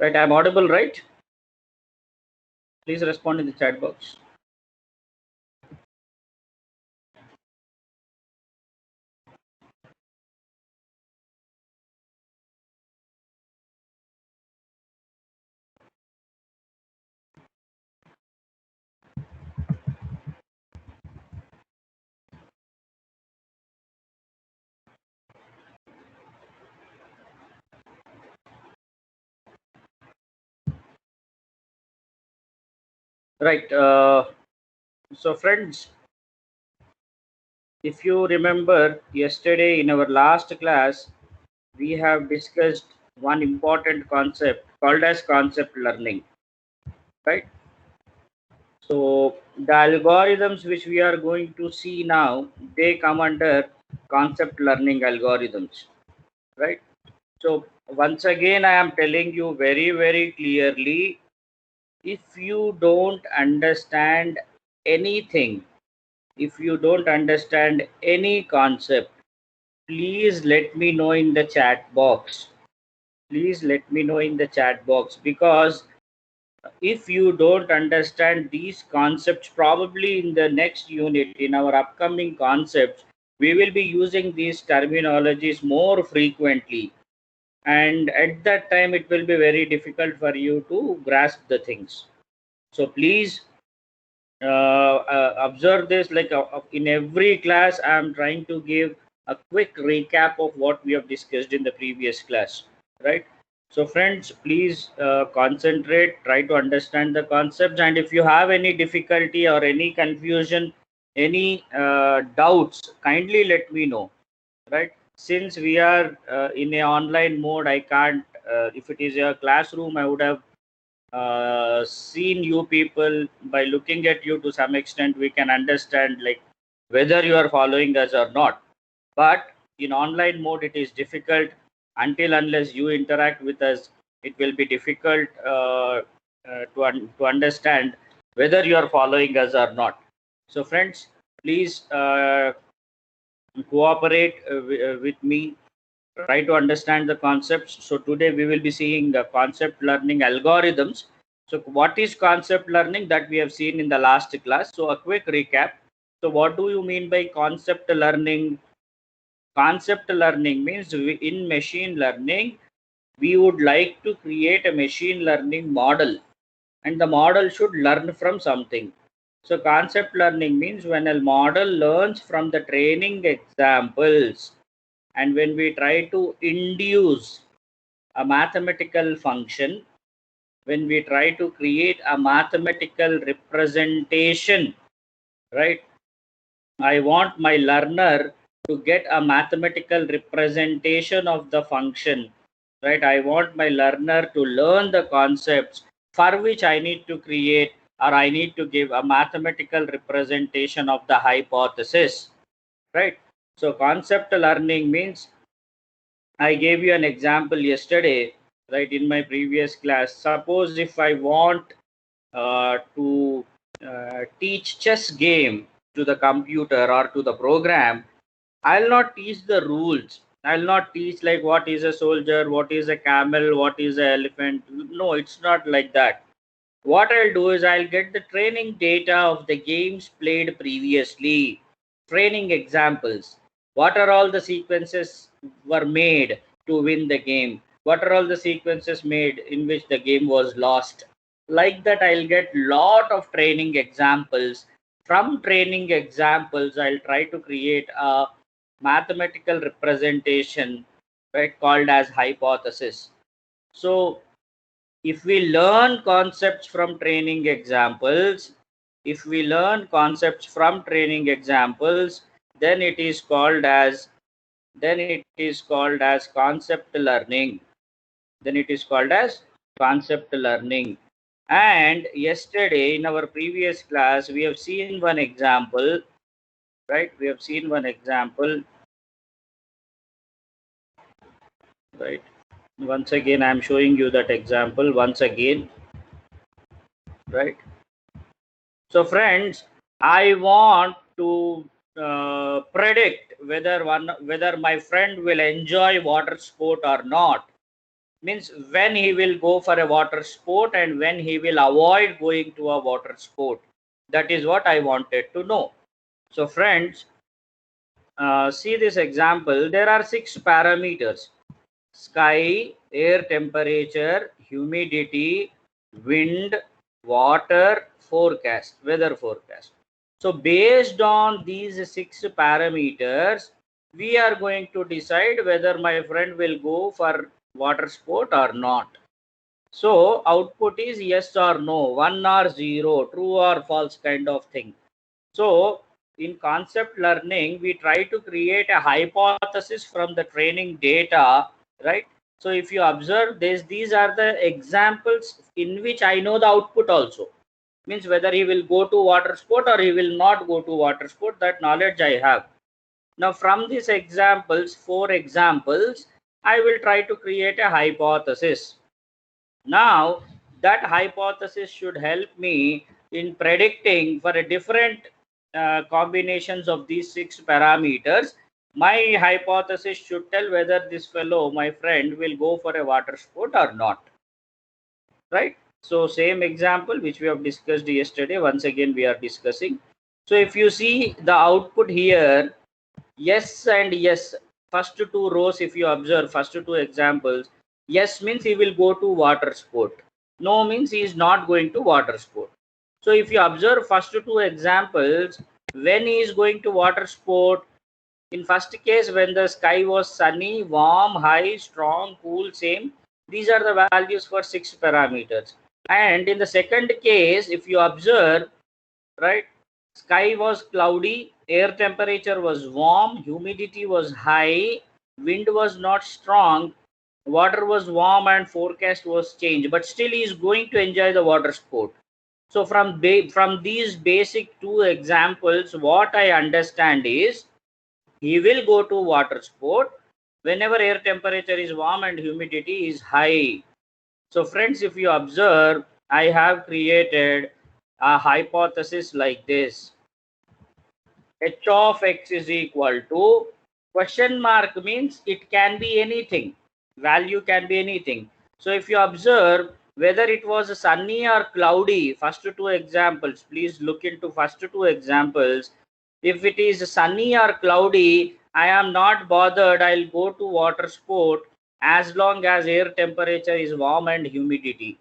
Right, I'm audible, right? Please respond in the chat box. Right. So, friends, if you remember yesterday in our last class, we have discussed one important concept called as concept learning, right? So, the algorithms which we are going to see now, they come under concept learning algorithms, right? So, once again, I am telling you very, very clearly, if you don't understand anything, if you don't understand any concept, please let me know in the chat box. Please let me know in the chat box, because if you don't understand these concepts, probably in the next unit, in our upcoming concepts, we will be using these terminologies more frequently. And at that time, it will be very difficult for you to grasp the things. So please observe this, like in every class I'm trying to give a quick recap of what we have discussed in the previous class, right? So friends, please concentrate, try to understand the concepts, and if you have any difficulty or any confusion, any doubts, kindly let me know, right? Since we are in a online mode, I can't, if it is a classroom, I would have seen you people. By looking at you, to some extent we can understand like whether you are following us or not. But in online mode it is difficult. Until unless you interact with us, it will be difficult to understand whether you are following us or not. So friends, please cooperate with me, try to understand the concepts. So today we will be seeing concept learning algorithms. So what is concept learning, that we have seen in the last class. So a quick recap. So what do you mean by concept learning? Concept learning means in machine learning, we would like to create a machine learning model, and the model should learn from something. So concept learning means when a model learns from the training examples, and when we try to induce a mathematical function, when we try to create a mathematical representation, right? I want my learner to get a mathematical representation of the function, right? I want my learner to learn the concepts for which I need to create, or I need to give a mathematical representation of the hypothesis, right? So concept learning means, I gave you an example yesterday, right, in my previous class. Suppose if I want to teach chess game to the computer or to the program, I'll not teach the rules. I'll not teach like what is a soldier, what is a camel, what is an elephant. No, it's not like that. What I'll do is I'll get the training data of the games played previously, training examples. What are all the sequences were made to win the game? What are all the sequences made in which the game was lost? Like that, I'll get lot of training examples. From training examples, I'll try to create a mathematical representation, right, called as hypothesis. So if we learn concepts from training examples, if we learn concepts from training examples, then it is called as, concept learning. Then it is called as concept learning. And yesterday in our previous class, we have seen one example, right? We have seen one example, right? Once again, I am showing you that example once again, right? So friends, I want to predict whether my friend will enjoy water sport or not. means when he will go for a water sport and when he will avoid going to a water sport. That is what I wanted to know. So friends, see this example. There are 6 parameters: sky, air temperature, humidity, wind, water, forecast, weather forecast. So based on these 6 parameters, we are going to decide whether my friend will go for water sport or not. So output is yes or no, 1 or 0, true or false kind of thing. So in concept learning, we try to create a hypothesis from the training data, right? So if you observe this, these are the examples in which I know the output also. Means whether he will go to water sport or he will not go to water sport, that knowledge I have. Now from these examples, 4 examples, I will try to create a hypothesis. Now that hypothesis should help me in predicting for a different combinations of these 6 parameters. My hypothesis should tell whether this fellow, my friend, will go for a water sport or not, right? So same example which we have discussed yesterday, once again we are discussing. So if you see the output here, yes and yes, first 2 rows, if you observe first 2 examples, yes means he will go to water sport, no means he is not going to water sport. So if you observe first 2 examples, when he is going to water sport, in first case when the sky was sunny, warm, high, strong, cool, same, these are the values for 6 parameters. And in the second case, if you observe, right, sky was cloudy, air temperature was warm, humidity was high, wind was not strong, water was warm, and forecast was changed, but still he is going to enjoy the water sport. So from these basic 2 examples, what I understand is he will go to water sport whenever air temperature is warm and humidity is high. So friends, if you observe, I have created a hypothesis like this: h of x is equal to question mark, means it can be anything, value can be anything. So if you observe whether it was sunny or cloudy, first 2 examples, please look into first 2 examples. If it is sunny or cloudy, I am not bothered, I'll go to water sport as long as air temperature is warm and humidity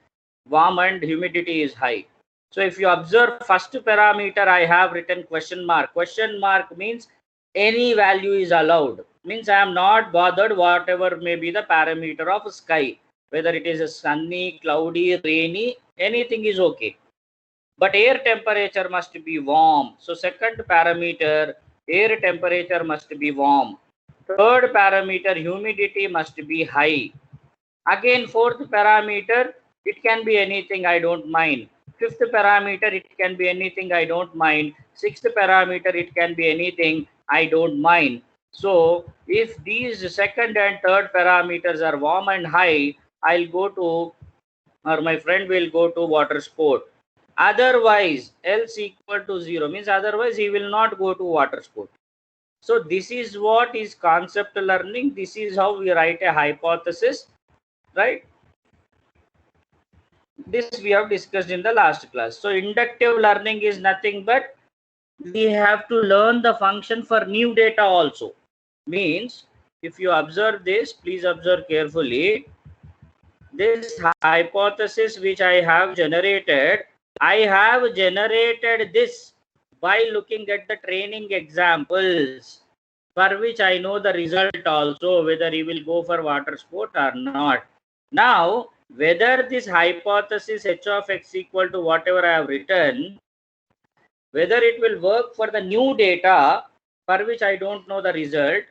is high. So if you observe first parameter, I have written question mark. Question mark means any value is allowed. Means I am not bothered whatever may be the parameter of sky. Whether it is a sunny, cloudy, rainy, anything is okay. But air temperature must be warm. So second parameter, air temperature must be warm. Third parameter, humidity must be high. Again, fourth parameter, it can be anything, I don't mind. Fifth parameter, it can be anything, I don't mind. Sixth parameter, it can be anything, I don't mind. So if these second and third parameters are warm and high, I'll go to, or my friend will go to water sport. Otherwise, else equal to 0 means otherwise he will not go to water sport. So this is what is concept learning. This is how we write a hypothesis, right? This we have discussed in the last class. So inductive learning is nothing but we have to learn the function for new data also. Means if you observe this, please observe carefully. This hypothesis which I have generated this by looking at the training examples, for which I know the result also, whether he will go for water sport or not. Now whether this hypothesis h of x equal to whatever I have written, whether it will work for the new data for which I don't know the result,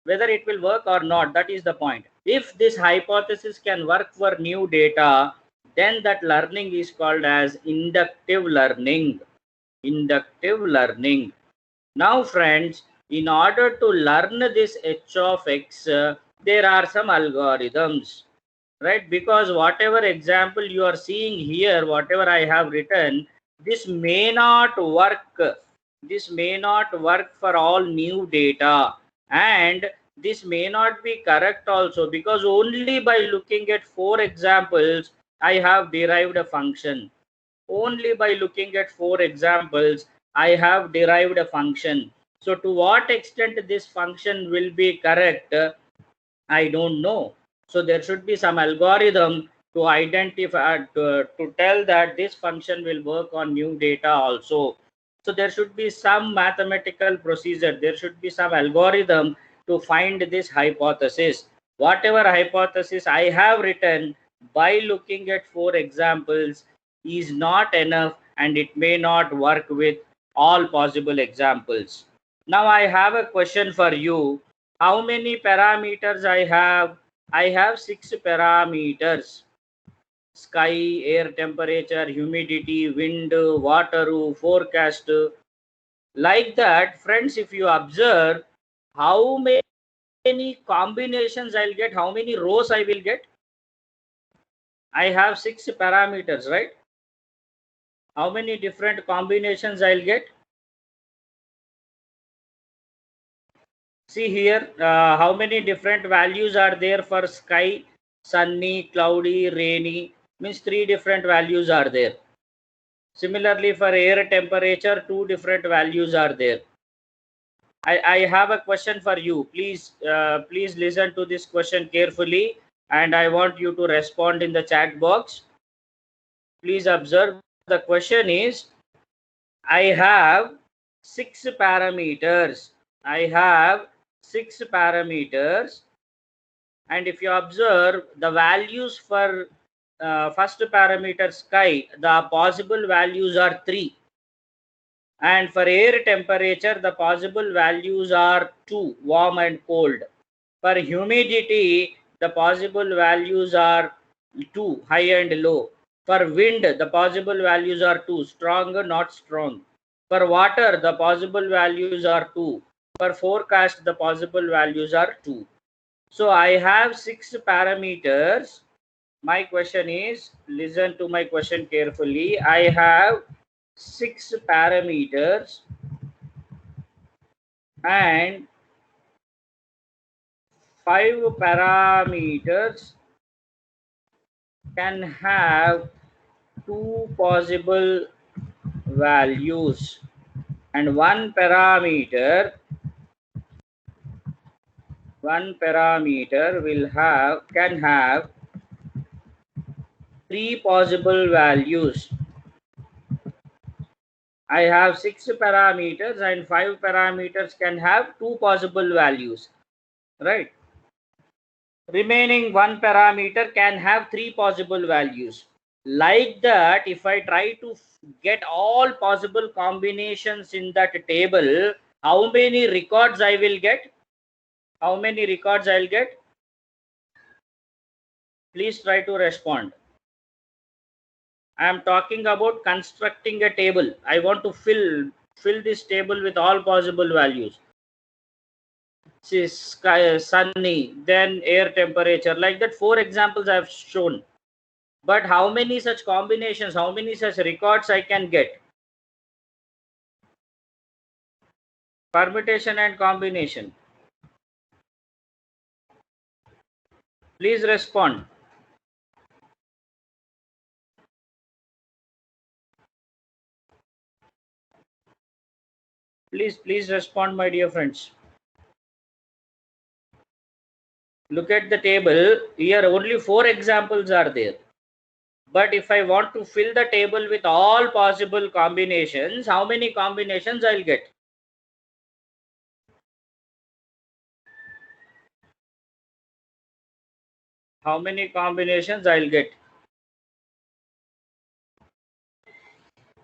whether it will work or not, that is the point. If this hypothesis can work for new data, then that learning is called as inductive learning. Inductive learning. Now friends, in order to learn this h of x, there are some algorithms, right? Because whatever example you are seeing here, whatever I have written, this may not work. This may not work for all new data, and this may not be correct also, because only by looking at 4 examples I have derived a function. Only by looking at 4 examples I have derived a function. So to what extent this function will be correct, I don't know. So there should be some algorithm to identify, to tell that this function will work on new data also. So there should be some mathematical procedure, there should be some algorithm to find this hypothesis. Whatever hypothesis I have written by looking at 4 examples is not enough, and it may not work with all possible examples. Now I have a question for you. How many parameters I have? I have 6 parameters: sky, air temperature, humidity, wind, water, forecast. Like that, friends, if you observe, how many combinations I'll get, how many rows I will get? I have 6 parameters, right? How many different combinations I'll get? See here, how many different values are there for sky: sunny, cloudy, rainy, means 3 different values are there. Similarly, for air temperature, 2 different values are there. I have a question for you. Please listen to this question carefully, and I want you to respond in the chat box. Please observe. The question is, I have 6 parameters. I have 6 parameters, and if you observe the values for first parameter sky, the possible values are 3, and for air temperature the possible values are 2, warm and cold. For humidity the possible values are 2, high and low. For wind the possible values are 2, strong, not strong. For water the possible values are 2. For forecast the possible values are 2. So I have 6 parameters. My question is, listen to my question carefully. I have 6 parameters, and 5 parameters can have 2 possible values, and one parameter can have 3 possible values. I have 6 parameters, and 5 parameters can have 2 possible values, right? Remaining 1 parameter can have 3 possible values. Like that, if I try to get all possible combinations in that table, how many records I will get? How many records I'll get? Please try to respond. I am talking about constructing a table. I want to fill this table with all possible values. See, sky, sunny, then air temperature, like that. 4 examples I have shown. But how many such combinations, how many such records I can get? Permutation and combination. Please respond. Please respond, my dear friends. Look at the table. Here only 4 examples are there. But if I want to fill the table with all possible combinations, how many combinations I'll get? How many combinations I'll get?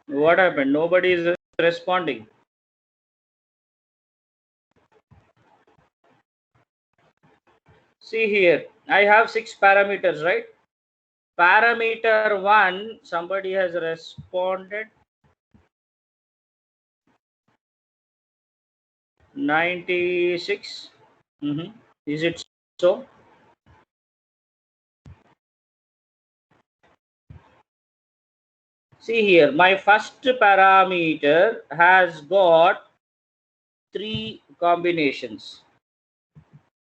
What happened? Nobody is responding. See here, I have 6 parameters, right? Parameter 1, somebody has responded. 96. Is it so? See here, my first parameter has got 3 combinations.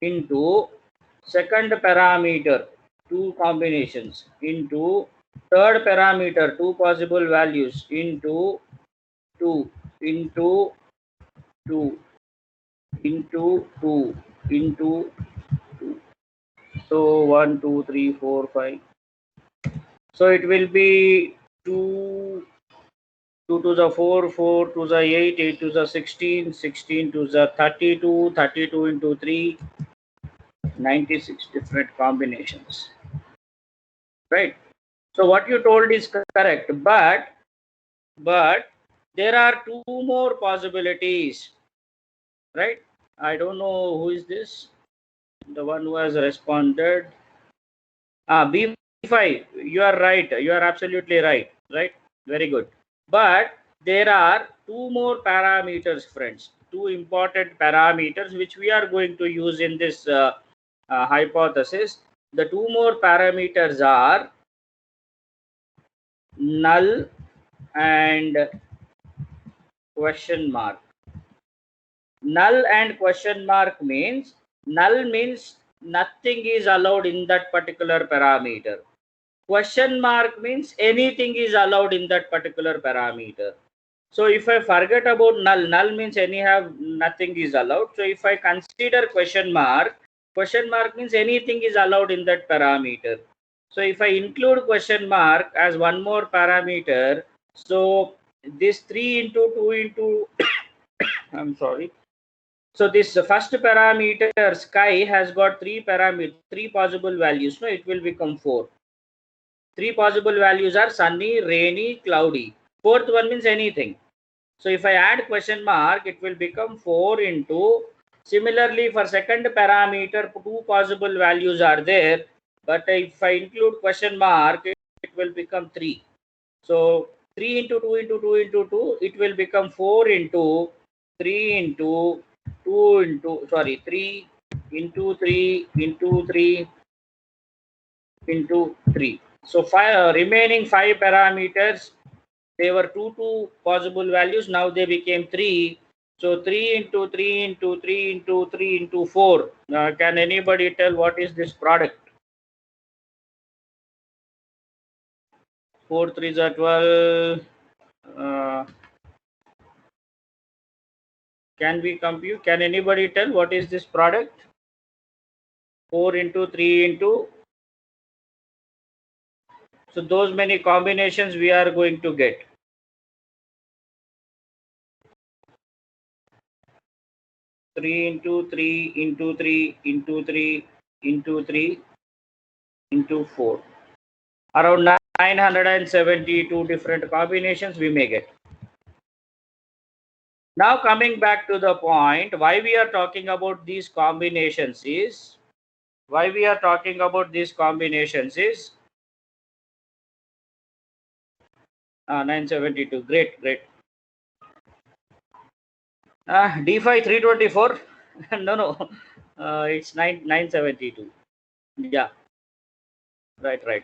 into second parameter, two combinations, into third parameter, two possible values, into 2, into 2, into 2, into 2. So 1, 2, 3, 4, 5. So it will be 2, 2 to the 4, 4 to the 8, 8 to the 16, 16 to the 32, 32 into 3, 96 different combinations. Right? So what you told is correct, but there are two more possibilities. Right? I don't know who is this. The one who has responded. B5. You are right. You are absolutely right. Right? Very good. But there are two more parameters, friends. Two important parameters which we are going to use in this hypothesis. The two more parameters are null and question mark. Null and question mark means, null means nothing is allowed in that particular parameter. Question mark means anything is allowed in that particular parameter. So if I forget about null, null means anyhow nothing is allowed. So if I consider question mark means anything is allowed in that parameter. So if I include question mark as one more parameter, so this 3 into 2 into I'm sorry. So this first parameter sky has got three possible values. No, it will become 4. Three possible values are sunny, rainy, cloudy. Fourth one means anything. So if I add question mark, it will become 4 into. Similarly, for second parameter, two possible values are there. But if I include question mark, it will become 3. So 3 into 2 into 2 into 2, it will become 4 into 3 into 2 into, sorry, 3 into 3 into 3 into 3. So remaining 5 parameters, they were two possible values. Now they became 3. So 3 into 3 into 3 into 3 into 4. Can anybody tell what is this product? 4 3s are 12. Can we compute? Can anybody tell what is this product? 4 into 3 into. So those many combinations we are going to get. 3 into 3 into 3 into 3 into 3 into 4. Around 972 different combinations we may get. Now coming back to the point, why we are talking about these combinations is, 972. Great. D5 324. No. It's 972. Yeah. Right.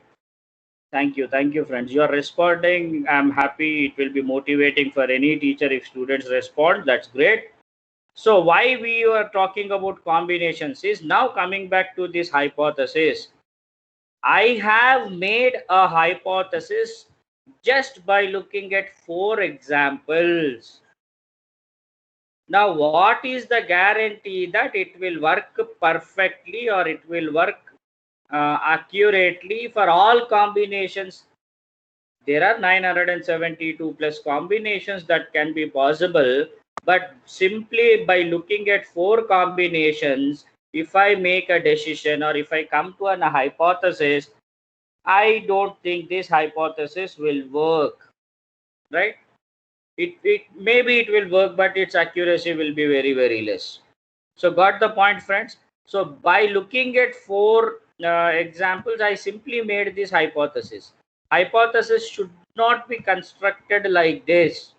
Thank you, friends. You are responding. I'm happy. It will be motivating for any teacher if students respond. That's great. So why we were talking about combinations is, now coming back to this hypothesis. I have made a hypothesis just by looking at 4 examples. Now, what is the guarantee that it will work perfectly or it will work accurately for all combinations? There are 972 plus combinations that can be possible, but simply by looking at 4 combinations, if I make a decision or if I come to a hypothesis, I don't think this hypothesis will work, right? It maybe it will work, but its accuracy will be very less. So got the point, friends? So by looking at 4 examples, I simply made this hypothesis. Hypothesis should not be constructed like this.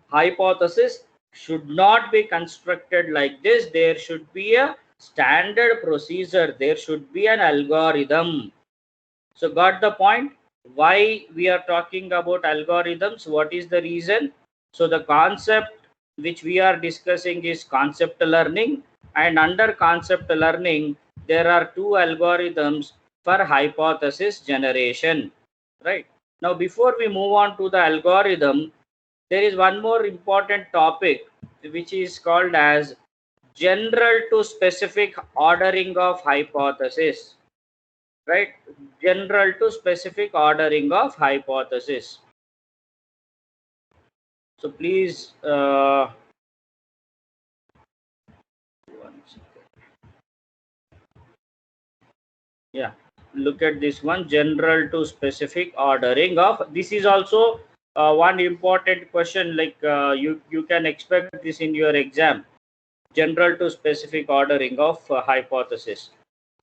Hypothesis should not be constructed like this. There should be a standard procedure. There should be an algorithm. So got the point? Why we are talking about algorithms? What is the reason? So the concept which we are discussing is concept learning. and under concept learning, there are two algorithms for hypothesis generation, right? Now, before we move on to the algorithm, there is one more important topic which is called as general to specific ordering of hypothesis, right? General to specific ordering of hypothesis. So please, one second. Yeah, look at this one, general to specific ordering of. This is also one important question, like you can expect this in your exam. General to specific ordering of hypothesis,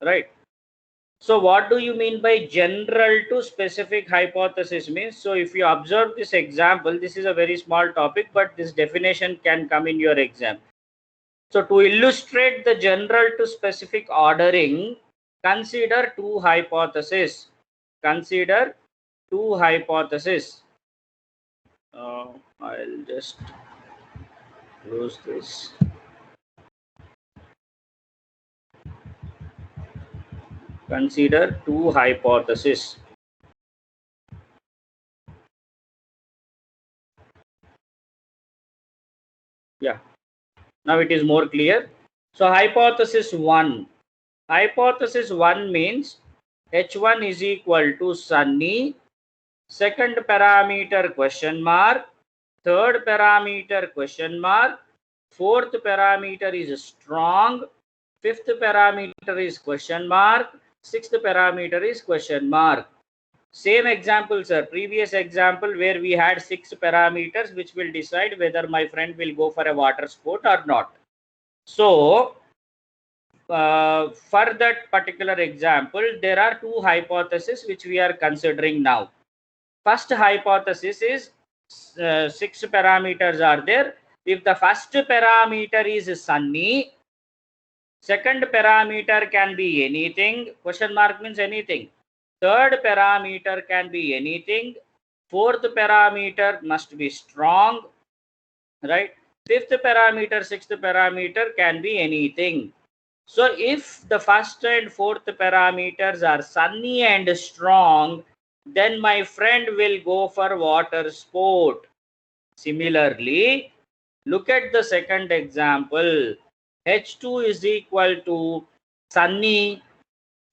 right? So what do you mean by general to specific hypothesis means? So if you observe this example, this is a very small topic, but this definition can come in your exam. So to illustrate the general to specific ordering, consider two hypotheses. Consider two hypotheses. I'll just close this. Consider two hypotheses. Yeah, now it is more clear. So hypothesis 1. Hypothesis 1 means H1 is equal to sunny, second parameter question mark, third parameter question mark, fourth parameter is strong, fifth parameter is question mark, sixth parameter is question mark. Same example, sir. Previous example where we had 6 parameters which will decide whether my friend will go for a water sport or not. So for that particular example, there are two hypotheses which we are considering now. First hypothesis is 6 parameters are there. If the first parameter is sunny, second parameter can be anything. Question mark means anything. Third parameter can be anything. Fourth parameter must be strong, right? Fifth parameter, sixth parameter can be anything. So if the first and fourth parameters are sunny and strong, then my friend will go for water sport. Similarly, look at the second example. H2 is equal to sunny,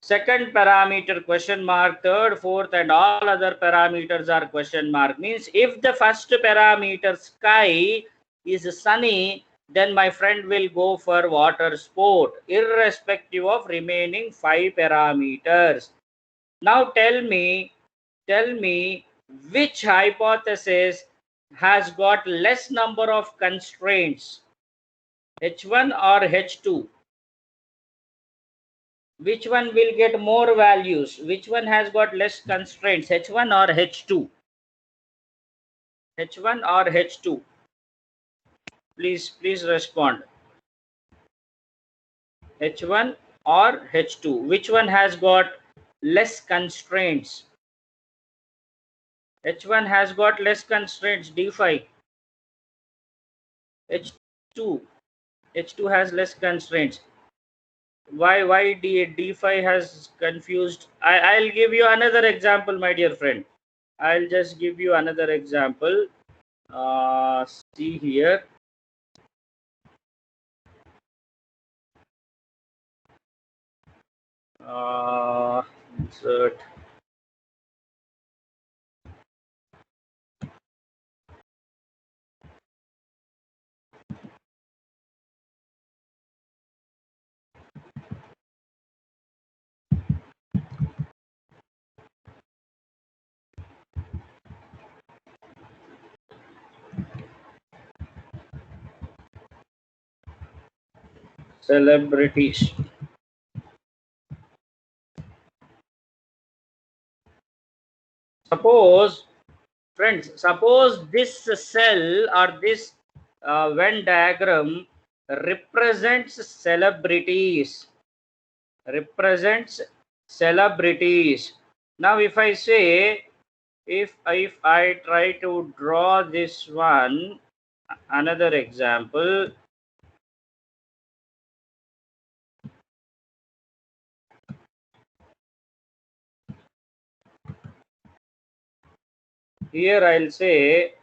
second parameter question mark, third, fourth, and all other parameters are question mark. Means if the first parameter sky is sunny, then my friend will go for water sport irrespective of remaining 5 parameters. Now tell me which hypothesis has got less number of constraints, H1 or H2? Which one will get more values? Which one has got less constraints, H1 or H2? H1 or H2? Please respond. H1 or H2? Which one has got less constraints? H1 has got less constraints, D5. H2 H2 has less constraints. Why D5 has confused? I'll give you another example, my dear friend. I'll just give you another example. See here. Insert. Celebrities. Suppose, friends, suppose this cell or this Venn diagram represents celebrities. Represents celebrities. Now, if I say, if I try to draw this one, another example. Here I'll say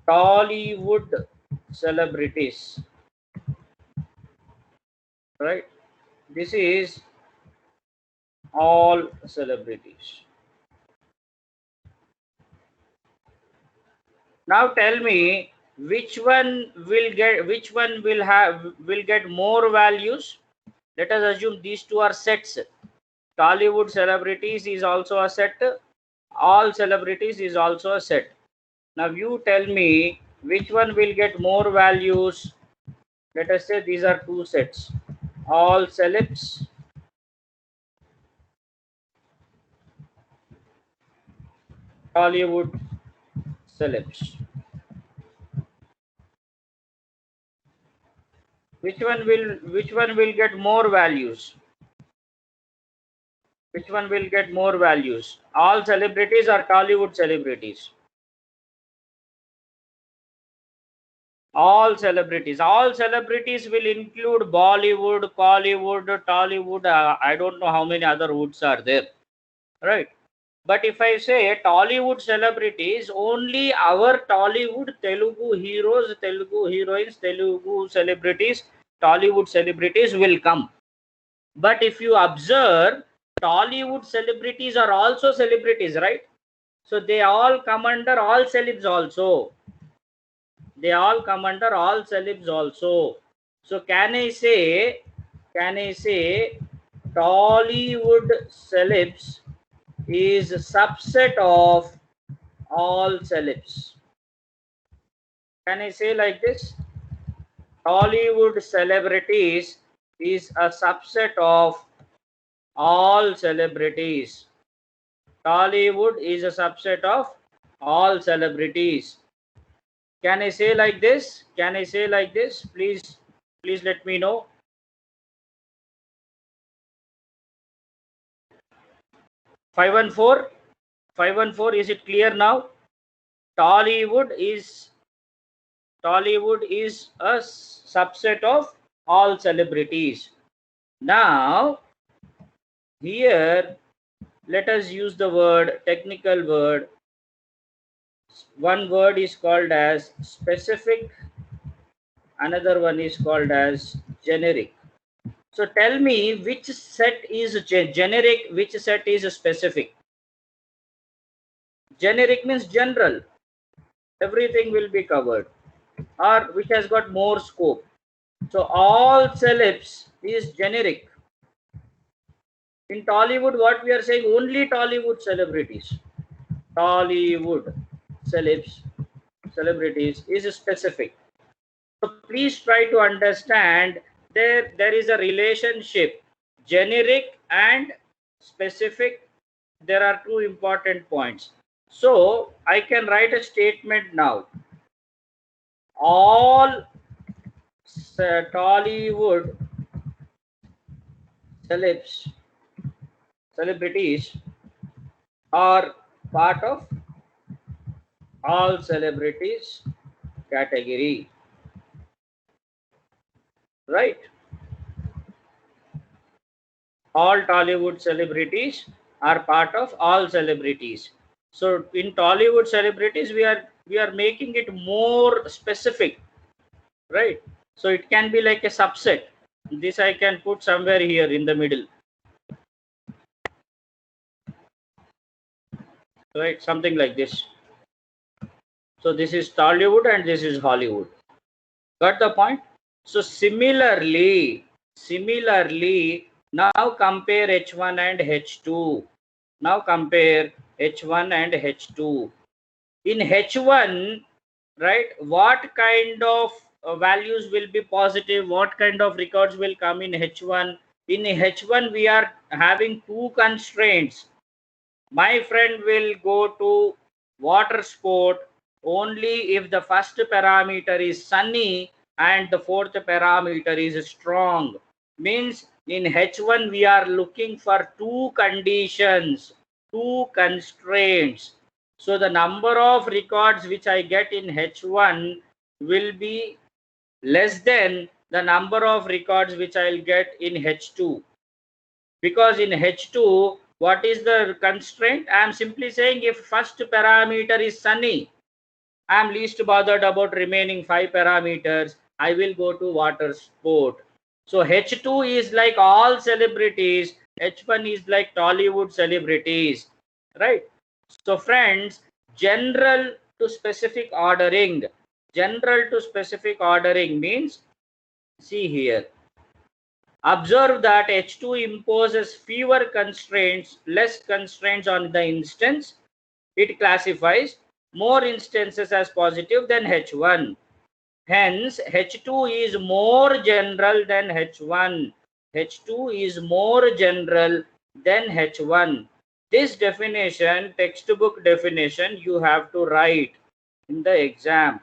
Tollywood celebrities, right? This is all celebrities. Now tell me which one will get more values. Let us assume these two are sets. Tollywood celebrities is also a set. All celebrities is also a set. Now you tell me which one will get more values. Let us say these are two sets. All celebs, Tollywood celebs. Which one will get more values? Which one will get more values? All celebrities or Tollywood celebrities? All celebrities. All celebrities will include Bollywood, Collywood, Tollywood. I don't know how many other woods are there, right? But if I say Tollywood celebrities, only our Tollywood Telugu heroes, Telugu heroines, Telugu celebrities, Tollywood celebrities will come. But if you observe, Tollywood celebrities are also celebrities, right? So they all come under all celebs also. They all come under all celebs also. So can I say Tollywood celebs is a subset of all celebs? Can I say like this? Tollywood celebrities is a subset of all celebrities. Tollywood is a subset of all celebrities. Can I say like this? Can I say like this? Please let me know. 514, 514, is it clear now? Tollywood is a subset of all celebrities. Now here let us use the technical word. One word is called as specific, another one is called as generic. So tell me which set is generic, which set is specific. Generic means general, everything will be covered, or which has got more scope. So all celebs is generic. In Tollywood, what we are saying, only Tollywood celebrities. Tollywood celebrities is specific. So please try to understand there is a relationship, generic and specific. There are two important points. So I can write a statement now. All Tollywood celebrities are part of all celebrities category, right? All Tollywood celebrities are part of all celebrities. So in Tollywood celebrities, we are making it more specific, right? So it can be like a subset. This I can put somewhere here in the middle, right? Something like this. So this is Tollywood and this is Hollywood. Got the point? So similarly, now compare H1 and H2. Now compare H1 and H2. In H1, right, what kind of values will be positive? What kind of records will come in H1? In H1, we are having two constraints. My friend will go to water sport only if the first parameter is sunny and the fourth parameter is strong. Means in H1 we are looking for two conditions, two constraints. So the number of records which I get in H1 will be less than the number of records which I'll get in H2. Because in H2 What is the constraint? I am simply saying if first parameter is sunny, I am least bothered about remaining 5 parameters. I will go to water sport. So H2 is like all celebrities. H1 is like Tollywood celebrities. Right? So friends, general to specific ordering. General to specific ordering means, see here. Observe that H2 imposes fewer constraints, less constraints on the instance. It classifies more instances as positive than H1. Hence, H2 is more general than H1. H2 is more general than H1. This definition, textbook definition, you have to write in the exam.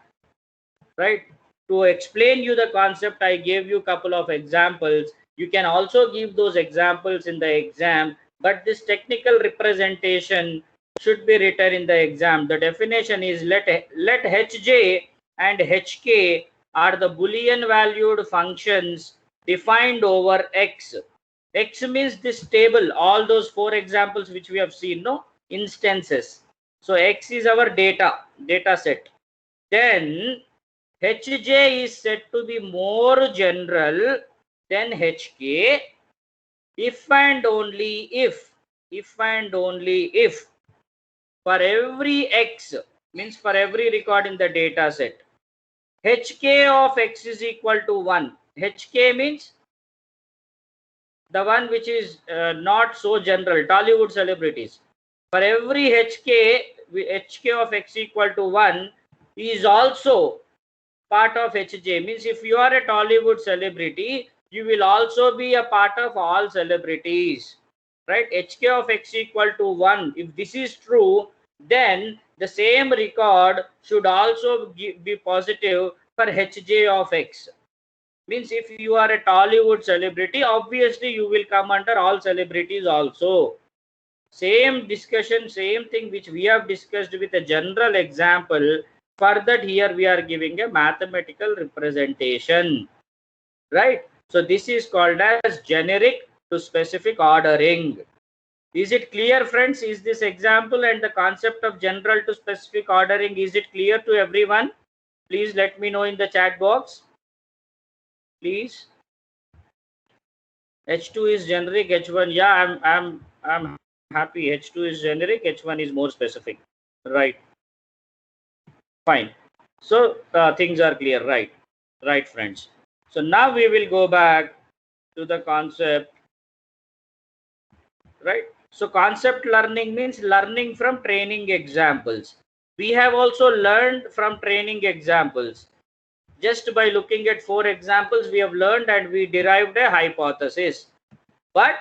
Right? To explain you the concept, I gave you a couple of examples. You can also give those examples in the exam, but this technical representation should be written in the exam. The definition is let Hj and Hk are the Boolean valued functions defined over X. X means this table, all those 4 examples which we have seen, no instances. So X is our data set. Then Hj is said to be more general than Hk if and only if for every X, means for every record in the data set, Hk of X is equal to 1. Hk means the one which is not so general, Tollywood celebrities. For every Hk of X equal to 1 is also part of Hj, means if you are a Tollywood celebrity, you will also be a part of all celebrities, right? Hk of X equal to 1. If this is true, then the same record should also be positive for Hj of X. Means if you are a Tollywood celebrity, obviously you will come under all celebrities also. Same discussion, same thing which we have discussed with a general example. Further, here we are giving a mathematical representation, right? So this is called as generic to specific ordering. Is it clear, friends? Is this example and the concept of general to specific ordering, is it clear to everyone? Please let me know in the chat box. Please. H2 is generic, H1. Yeah, I'm happy. H2 is generic, H1 is more specific. Right. Fine. So things are clear, right? Right, friends. So now we will go back to the concept, right? So concept learning means learning from training examples. We have also learned from training examples. Just by looking at 4 examples, we have learned and we derived a hypothesis. But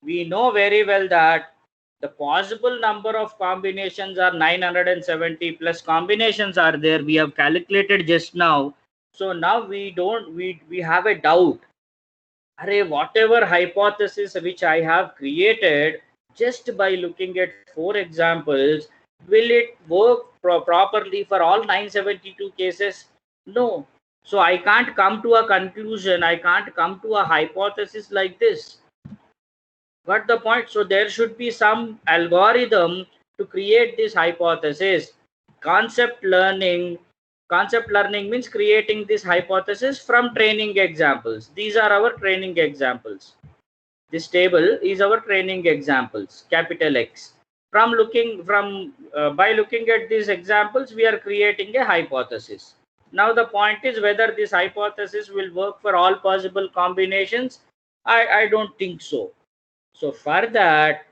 we know very well that the possible number of combinations are 970 plus combinations are there. We have calculated just now. So now we have a doubt. Array, whatever hypothesis which I have created, just by looking at 4 examples, will it work properly for all 972 cases? No. So I can't come to a conclusion. I can't come to a hypothesis like this. Got the point? So there should be some algorithm to create this hypothesis. Concept learning means creating this hypothesis from training examples. These are our training examples. This table is our training examples, capital X. By looking at these examples, we are creating a hypothesis. Now the point is whether this hypothesis will work for all possible combinations. I don't think so. So for that,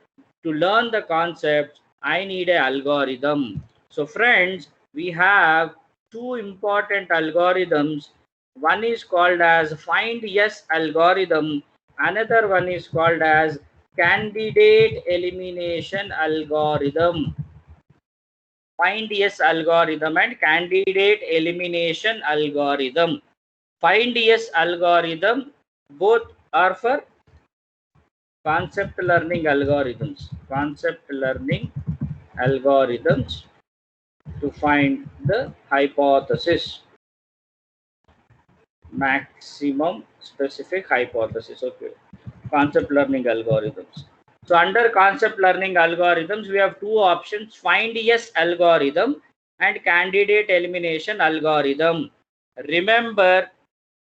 to learn the concepts, I need an algorithm. So friends, we have 2 important algorithms. One is called as find yes algorithm. Another one is called as candidate elimination algorithm. Find yes algorithm and candidate elimination algorithm. Find yes algorithm, both are for concept learning algorithms. Concept learning algorithms to find the hypothesis. Maximum specific hypothesis. Okay. Concept learning algorithms. So under concept learning algorithms, we have two options: find yes algorithm and candidate elimination algorithm. Remember,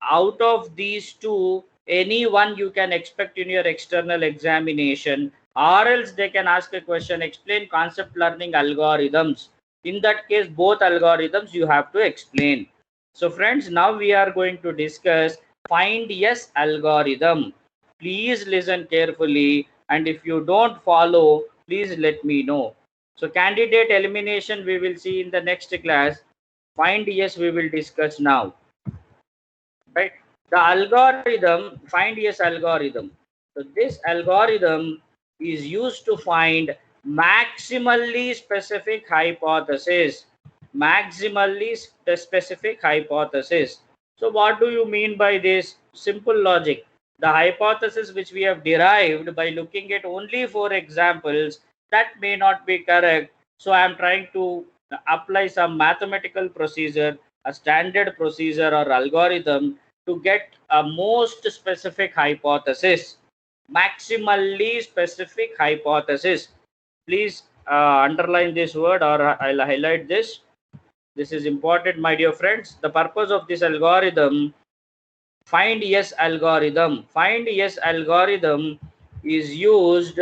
out of these two, any one you can expect in your external examination, or else they can ask a question, explain concept learning algorithms. In that case, both algorithms you have to explain. So friends, now we are going to discuss find yes algorithm. Please listen carefully, and if you don't follow, please let me know. So candidate elimination we will see in the next class. Find yes we will discuss now. Right? The algorithm, find yes algorithm. So this algorithm is used to find maximally specific hypothesis. Maximally specific hypothesis. So what do you mean by this? Simple logic. The hypothesis which we have derived by looking at only 4 examples, that may not be correct. So I am trying to apply some mathematical procedure, a standard procedure or algorithm to get a most specific hypothesis, maximally specific hypothesis. Please underline this word, or I'll highlight this. This is important, my dear friends. The purpose of this algorithm, find yes algorithm. Find yes algorithm is used.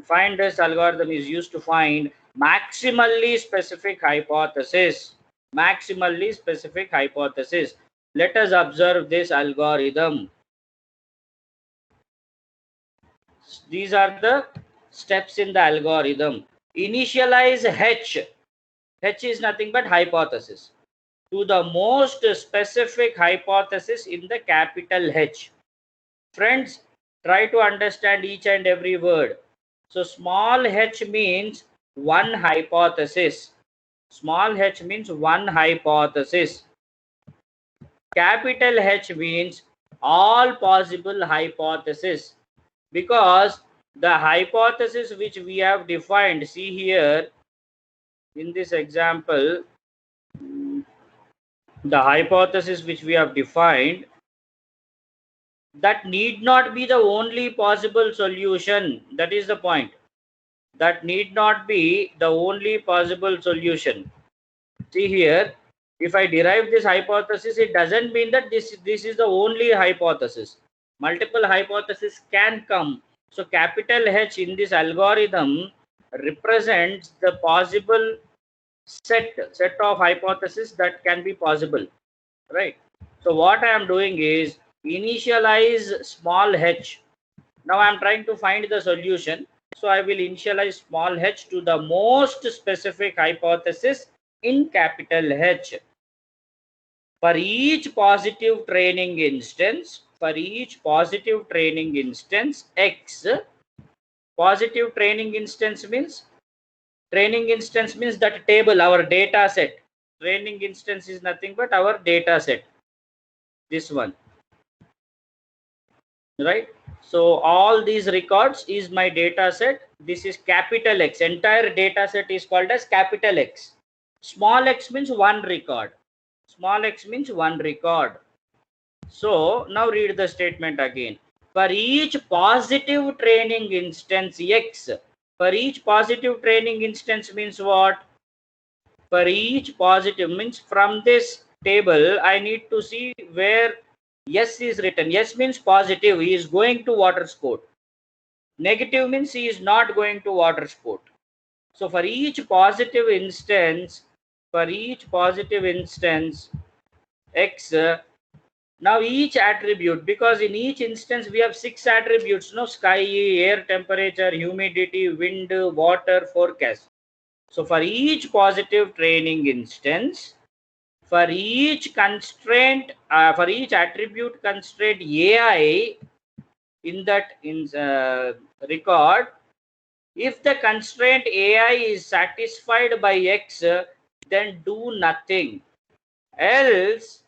Find yes algorithm is used to find maximally specific hypothesis. Maximally specific hypothesis. Let us observe this algorithm. These are the steps in the algorithm. Initialize H. H is nothing but hypothesis. To the most specific hypothesis in the capital H. Friends, try to understand each and every word. So small h means one hypothesis. Small h means one hypothesis. Capital H means all possible hypotheses, because the hypothesis which we have defined, see here in this example, the hypothesis which we have defined, that need not be the only possible solution. That is the point. That need not be the only possible solution. See here, if I derive this hypothesis, it doesn't mean that this is the only hypothesis. Multiple hypotheses can come. So capital H in this algorithm represents the possible set of hypotheses that can be possible, right? So what I am doing is initialize small h. Now I am trying to find the solution. So I will initialize small h to the most specific hypothesis in capital H. For each positive training instance, X, positive training instance means that table, our data set. Training instance is nothing but our data set. This one, right? So all these records is my data set. This is capital X. Entire data set is called as capital X. Small x means one record. Small x means one record. So now read the statement again. For each positive training instance X, for each positive training instance means what? For each positive means from this table, I need to see where yes is written. Yes means positive, he is going to water sport. Negative means he is not going to water sport. So for each positive instance, X, now each attribute, because in each instance we have 6 attributes, no, sky, air temperature, humidity, wind, water, forecast. So for each positive training instance, for each constraint, for each attribute constraint AI in that record, if the constraint AI is satisfied by X, then do nothing. Else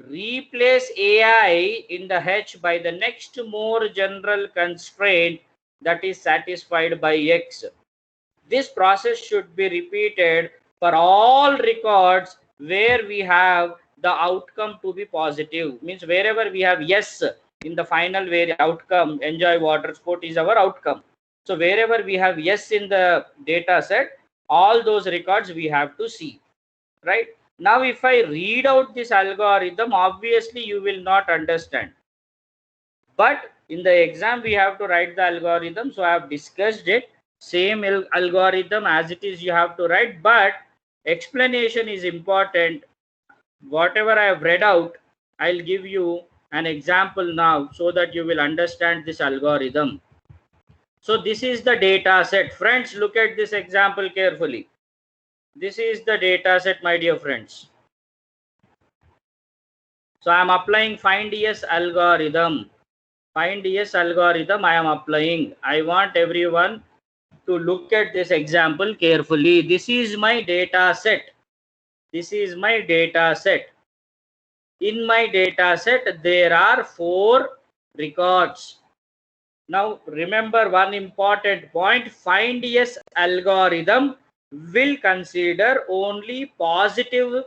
replace AI in the H by the next more general constraint that is satisfied by X. This process should be repeated for all records where we have the outcome to be positive. Means wherever we have yes, in the final outcome, enjoy water sport is our outcome. So wherever we have yes in the data set, all those records we have to see, right? Now, if I read out this algorithm, obviously you will not understand. But in the exam, we have to write the algorithm. So I have discussed it. Same algorithm as it is, you have to write, but explanation is important. Whatever I have read out, I'll give you an example now so that you will understand this algorithm. So this is the data set. Friends, look at this example carefully. This is the data set, my dear friends. So I am applying find yes algorithm. Find yes algorithm I am applying. I want everyone to look at this example carefully. This is my data set. This is my data set. In my data set, there are 4 records. Now remember one important point, find yes algorithm will consider only positive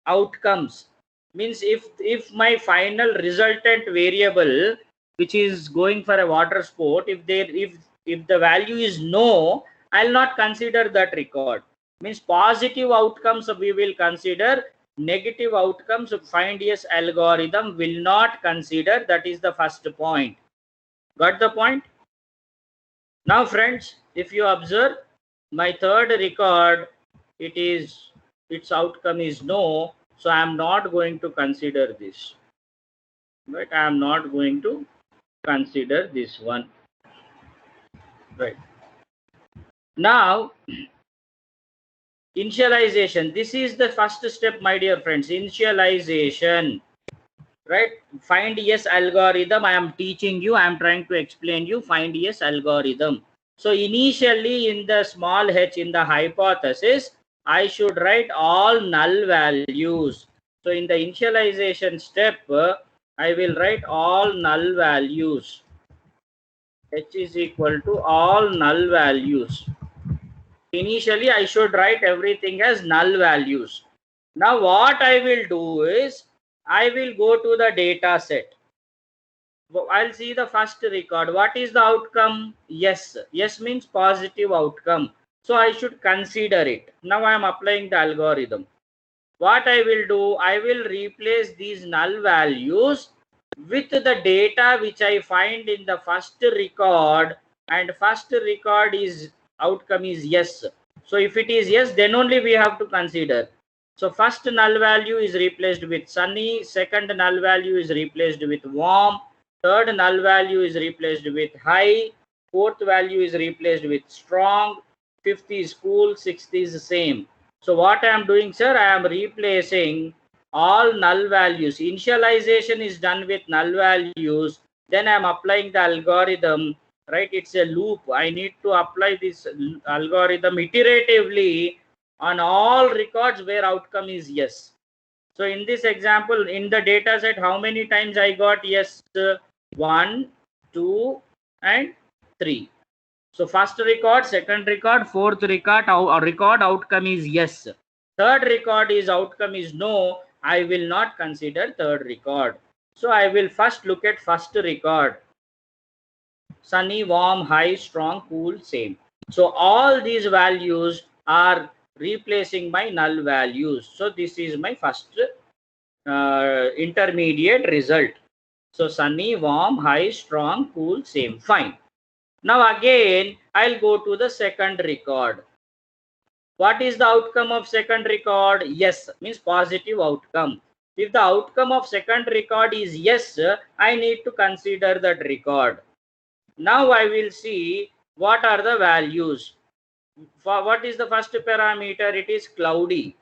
outcomes. Means if my final resultant variable, which is going for a water sport, if the value is no, I'll not consider that record. Means positive outcomes we will consider, negative outcomes find yes algorithm will not consider. That is the first point. Got the point? Now friends, if you observe my third record, its outcome is no, so I am not going to consider this. Right? I am not going to consider this one. Right. Now, initialization. This is the first step, my dear friends. Initialization. Right? Find yes algorithm I am teaching you. I am trying to explain you find yes algorithm. So initially in the small h in the hypothesis, I should write all null values. So in the initialization step, I will write all null values. H is equal to all null values. Initially I should write everything as null values. Now what I will do is I will go to the data set. I'll see the first record. What is the outcome? Yes. Yes means positive outcome. So I should consider it. Now I am applying the algorithm. What I will do, I will replace these null values with the data which I find in the first record, and first record is outcome is yes. So if it is yes, then only we have to consider. So first null value is replaced with sunny, second null value is replaced with warm, third null value is replaced with high, fourth value is replaced with strong, fifth is cool, sixth is same. So what I am doing, sir, I am replacing all null values. Initialization is done with null values. Then I am applying the algorithm, right? It's a loop. I need to apply this algorithm iteratively on all records where outcome is yes. So in this example, in the data set, how many times I got yes? 1, 2, and 3. So first record, second record, fourth record, record outcome is yes. Third record is outcome is no. I will not consider third record. So I will first look at first record. Sunny, warm, high, strong, cool, same. So all these values are replacing my null values. So this is my first intermediate result. So sunny, warm, high, strong, cool, same. Fine. Now again, I'll go to the second record. What is the outcome of second record? Yes, means positive outcome. If the outcome of second record is yes, I need to consider that record. Now I will see what are the values. For what is the first parameter? It is cloudy.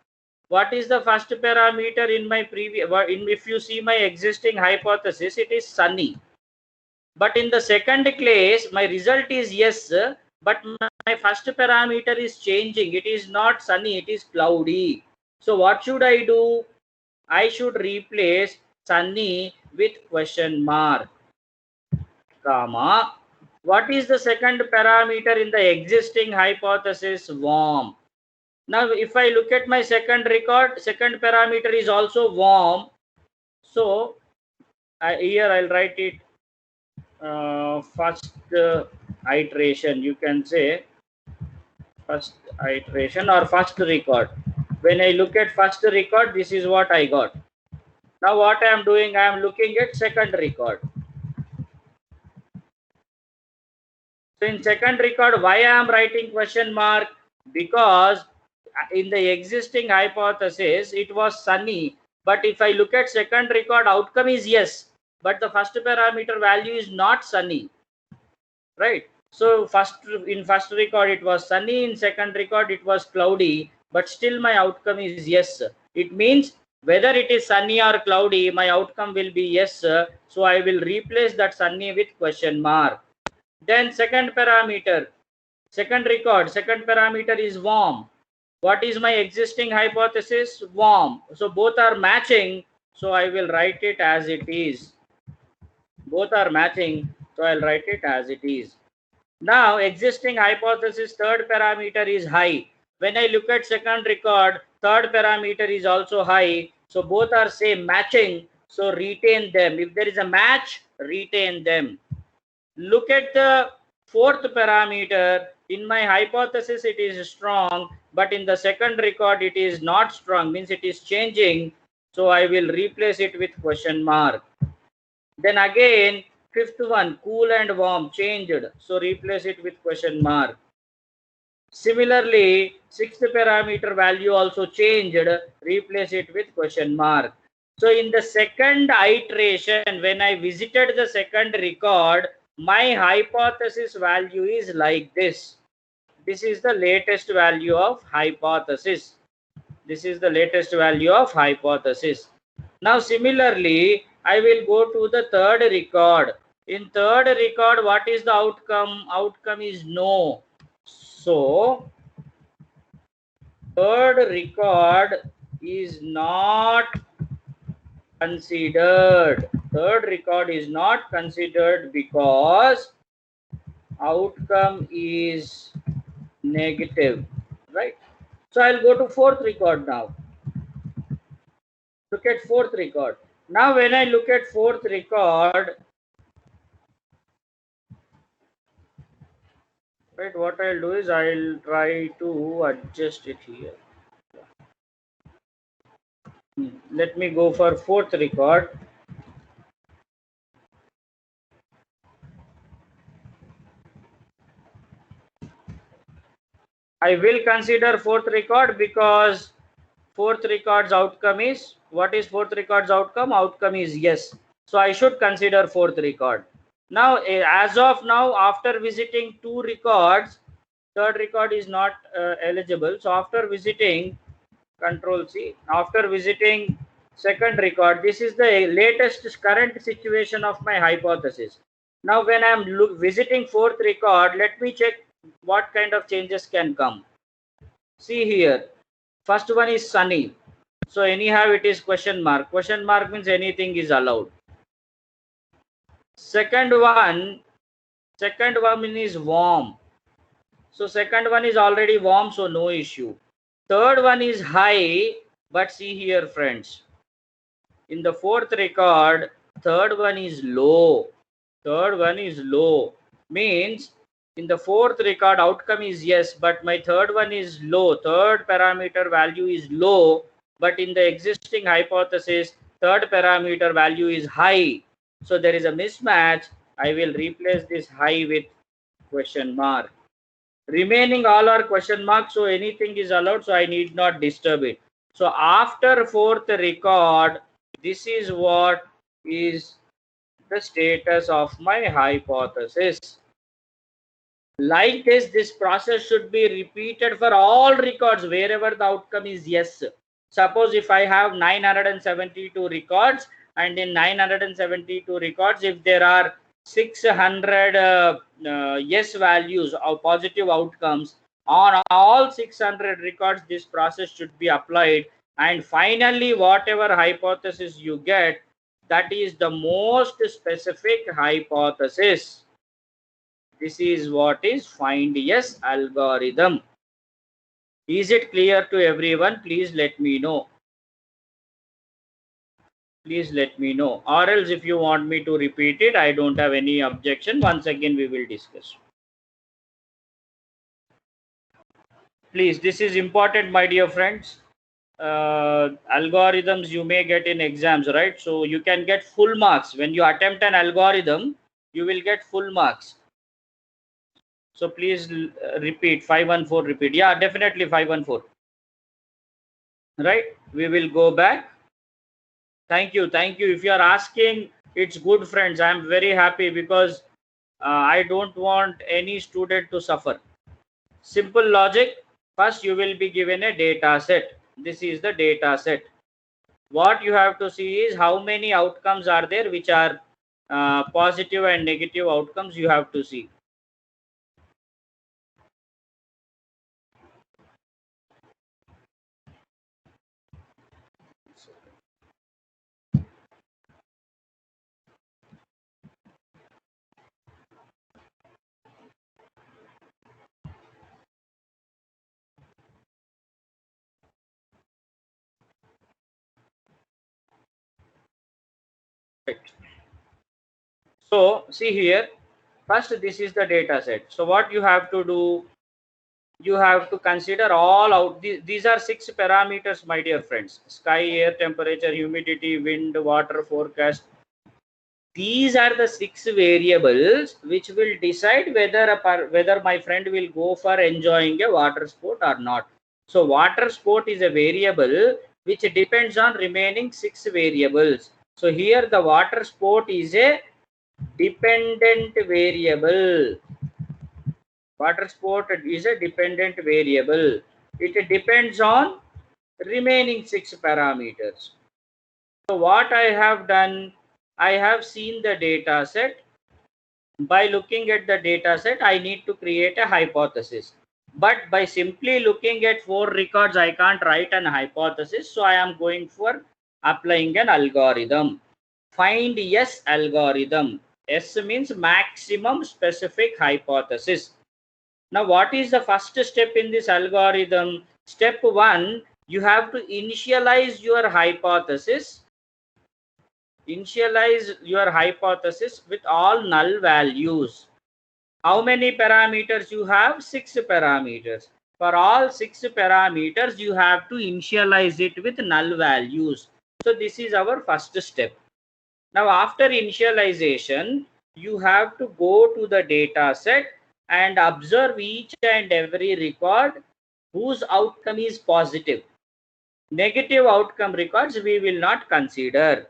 What is the first parameter in my previous? If you see my existing hypothesis, it is sunny. But in the second case, my result is yes, but my first parameter is changing. It is not sunny, it is cloudy. So what should I do? I should replace sunny with question mark, comma. What is the second parameter in the existing hypothesis? Warm. Now, if I look at my second record, second parameter is also warm. So here I'll write it first iteration, you can say first iteration or first record. When I look at first record, this is what I got. Now what I am doing, I am looking at second record. So in second record, why I am writing question mark? Because in the existing hypothesis, it was sunny. But if I look at second record, outcome is yes. But the first parameter value is not sunny. Right? So in first record, it was sunny. In second record, it was cloudy. But still my outcome is yes. It means whether it is sunny or cloudy, my outcome will be yes. So I will replace that sunny with question mark. Then second parameter, second record, second parameter is warm. What is my existing hypothesis? Warm. So both are matching. So I will write it as it is. Both are matching. So I'll write it as it is. Now existing hypothesis third parameter is high. When I look at second record, third parameter is also high. So both are same, matching. So retain them. If there is a match, retain them. Look at the fourth parameter. In my hypothesis, it is strong, but in the second record, it is not strong, means it is changing. So I will replace it with question mark. Then again, fifth one, cool and warm, changed. So replace it with question mark. Similarly, sixth parameter value also changed. Replace it with question mark. So in the second iteration, when I visited the second record, my hypothesis value is like this. This is the latest value of hypothesis. This is the latest value of hypothesis. Now similarly, I will go to the third record. In third record, what is the outcome? Outcome is no. So third record is not considered. Third record is not considered because outcome is negative, right? So I'll go to fourth record now. Look at fourth record. Now when I look at fourth record, right, what I'll do is I'll try to adjust it here. Let me go for fourth record. I will consider fourth record because fourth record's outcome is, what is fourth record's outcome? Outcome is yes. So I should consider fourth record. Now, as of now, after visiting two records, third record is not eligible. So after visiting, Control C, after visiting second record, this is the latest current situation of my hypothesis. Now when I'm visiting fourth record, let me check what kind of changes can come. See here, first one is sunny. So anyhow it is question mark. Question mark means anything is allowed. Second one is warm. So second one is already warm, so no issue. Third one is high, but see here friends, in the fourth record, third one is low. Third one is low. Means in the fourth record, outcome is yes, but my third one is low. Third parameter value is low, but in the existing hypothesis, third parameter value is high. So there is a mismatch. I will replace this high with question mark. Remaining all are question marks, so anything is allowed, so I need not disturb it. So after fourth record, this is what is the status of my hypothesis. Like this process should be repeated for all records wherever the outcome is yes. Suppose if I have 972 records, and in 972 records, if there are 600 yes values or positive outcomes, on all 600 records this process should be applied, and finally whatever hypothesis you get, that is the most specific hypothesis. This is what is find yes algorithm. Is it clear to everyone? Please let me know. Please let me know, or else if you want me to repeat it, I don't have any objection. Once again we will discuss. Please, this is important, my dear friends. Algorithms you may get in exams, right? So you can get full marks when you attempt an algorithm. You will get full marks. So please repeat 514. Repeat. Yeah, definitely 514. Right? We will go back. Thank you. Thank you. If you are asking, it's good, friends. I am very happy because I don't want any student to suffer. Simple logic. First, you will be given a data set. This is the data set. What you have to see is how many outcomes are there which are positive and negative outcomes you have to see. Right. So see here, first this is the data set. So what you have to do, you have to consider all out. These are 6 parameters, my dear friends: sky, air, temperature, humidity, wind, water forecast. These are the 6 variables which will decide whether my friend will go for enjoying a water sport or not. So water sport is a variable which depends on remaining 6 variables. So here the water sport is a dependent variable. Water sport is a dependent variable. It depends on remaining 6 parameters. So what I have done, I have seen the data set. By looking at the data set, I need to create a hypothesis. But by simply looking at 4 records, I can't write an hypothesis. So I am going for applying an algorithm. Find S algorithm. S means maximum specific hypothesis. Now, what is the first step in this algorithm? Step 1, you have to initialize your hypothesis. Initialize your hypothesis with all null values. How many parameters you have? 6 parameters. For all 6 parameters, you have to initialize it with null values. So this is our first step. Now after initialization, you have to go to the data set and observe each and every record whose outcome is positive. Negative outcome records we will not consider.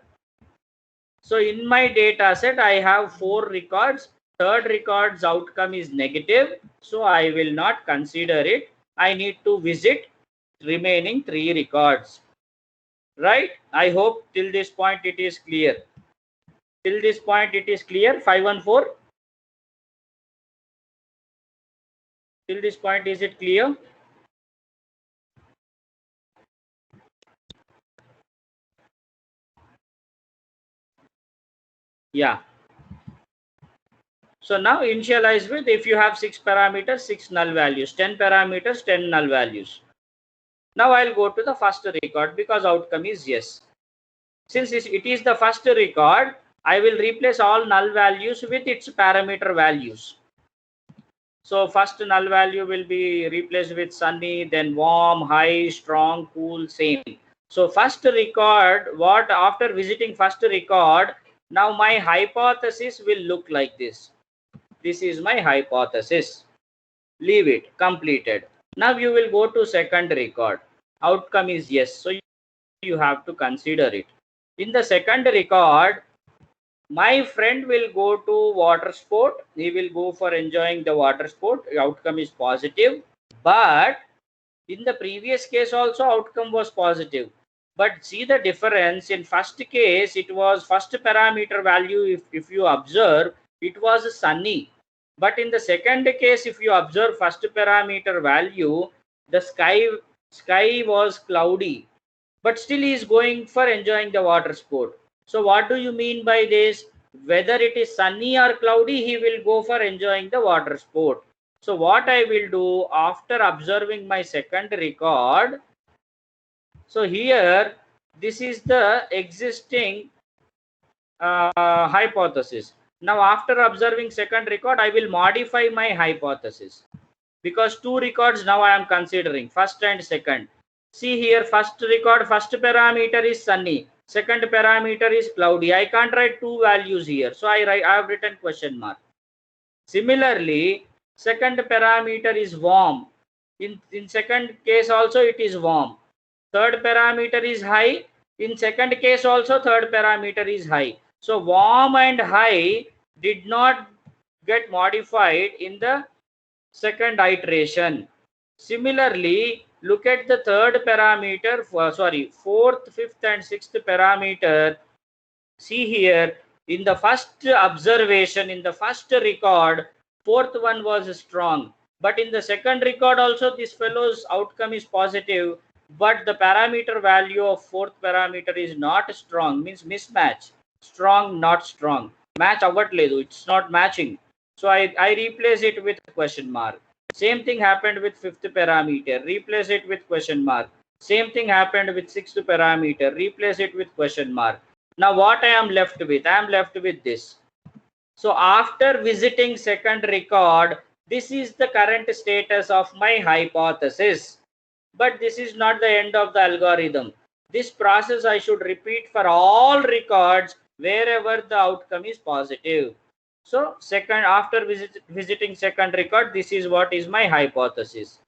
So in my data set, I have 4 records. Third record's outcome is negative, so I will not consider it. I need to visit remaining 3 records. Right? I hope till this point it is clear. Till this point it is clear. 514. Till this point is it clear? Yeah. So now initialize with, if you have 6 parameters, 6 null values, 10 parameters, 10 null values. Now I'll go to the first record because outcome is yes. Since it is the first record, I will replace all null values with its parameter values. So first null value will be replaced with sunny, then warm, high, strong, cool, same. So first record, what after visiting first record, now my hypothesis will look like this. This is my hypothesis. Leave it, completed. Now you will go to second record. Outcome is yes. So you have to consider it. In the second record, my friend will go to water sport. He will go for enjoying the water sport. The outcome is positive. But in the previous case also outcome was positive. But see the difference. In first case, it was first parameter value. If you observe, it was sunny. But in the second case, if you observe first parameter value, the sky was cloudy. But still he is going for enjoying the water sport. So what do you mean by this? Whether it is sunny or cloudy, he will go for enjoying the water sport. So what I will do after observing my second record, so here This is the existing hypothesis. Now after observing second record, I will modify my hypothesis, because two records now I am considering, first and second. See here, first record, first parameter is sunny, second parameter is cloudy. I can't write two values here, so I have written question mark. Similarly, second parameter is warm. In second case also it is warm. Third parameter is high. In second case also third parameter is high. So warm and high did not get modified in the second iteration. Similarly, look at the third parameter, fourth, fifth and sixth parameter. See here, in the first observation, in the first record, fourth one was strong. But in the second record also, this fellow's outcome is positive. But the parameter value of fourth parameter is not strong, means mismatch. Strong, not strong. Match avatledu, it's not matching. So I replace it with question mark. Same thing happened with fifth parameter. Replace it with question mark. Same thing happened with sixth parameter. Replace it with question mark. Now what I am left with? I am left with this. So after visiting second record, this is the current status of my hypothesis. But this is not the end of the algorithm. This process I should repeat for all records wherever the outcome is positive. So second, after visiting second record, this is what is my hypothesis.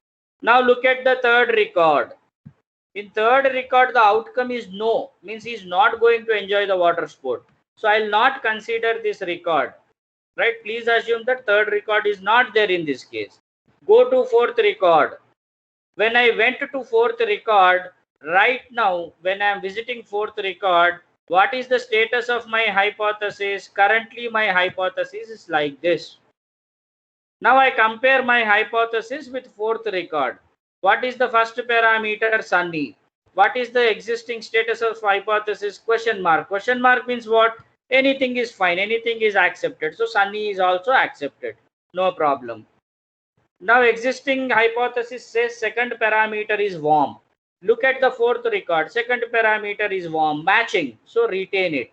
Now look at the third record. In third record, the outcome is no, means he is not going to enjoy the water sport. So I will not consider this record. Right? Please assume that third record is not there in this case. Go to fourth record. When I went to fourth record, right now, when I am visiting fourth record, what is the status of my hypothesis? Currently, my hypothesis is like this. Now I compare my hypothesis with fourth record. What is the first parameter? Sunny. What is the existing status of hypothesis? Question mark. Question mark means what? Anything is fine. Anything is accepted. So sunny is also accepted. No problem. Now existing hypothesis says second parameter is warm. Look at the fourth record. Second parameter is warm. Matching. So retain it.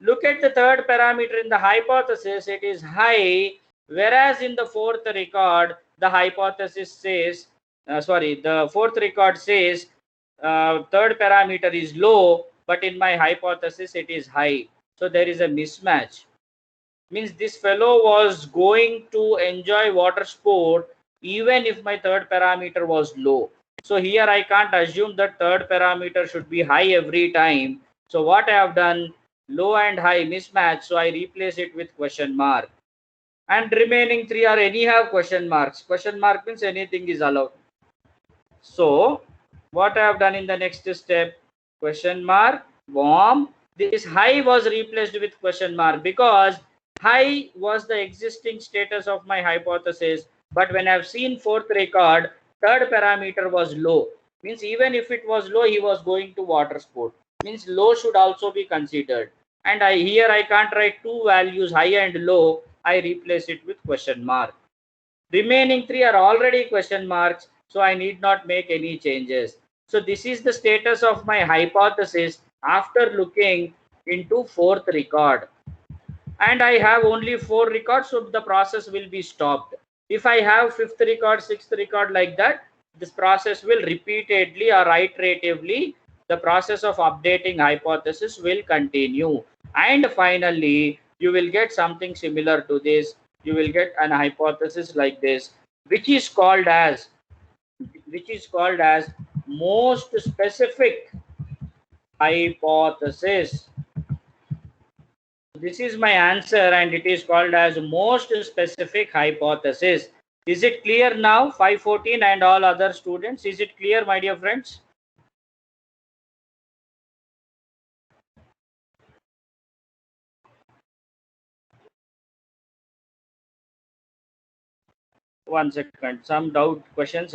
Look at the third parameter in the hypothesis. It is high. Whereas in the fourth record, the hypothesis says, the fourth record says third parameter is low, but in my hypothesis it is high. So there is a mismatch. Means this fellow was going to enjoy water sport even if my third parameter was low. So here I can't assume that third parameter should be high every time. So what I have done, low and high mismatch, so I replace it with question mark. And remaining three are anyhow question marks. Question mark means anything is allowed. So what I have done in the next step, question mark, warm. This high was replaced with question mark because high was the existing status of my hypothesis. But when I have seen fourth record, third parameter was low. Means even if it was low, he was going to water sport. Means low should also be considered. And here I can't write two values, high and low. I replace it with question mark. Remaining three are already question marks, so I need not make any changes. So this is the status of my hypothesis after looking into fourth record. And I have only four records, so the process will be stopped. If I have fifth record, sixth record like that, this process will repeatedly or iteratively, the process of updating hypothesis will continue. And finally, you will get something similar to this. You will get an hypothesis like this, which is called as most specific hypothesis. This is my answer, and it is called as most specific hypothesis. Is it clear now, 514 and all other students? Is it clear, my dear friends? One second, some doubt questions.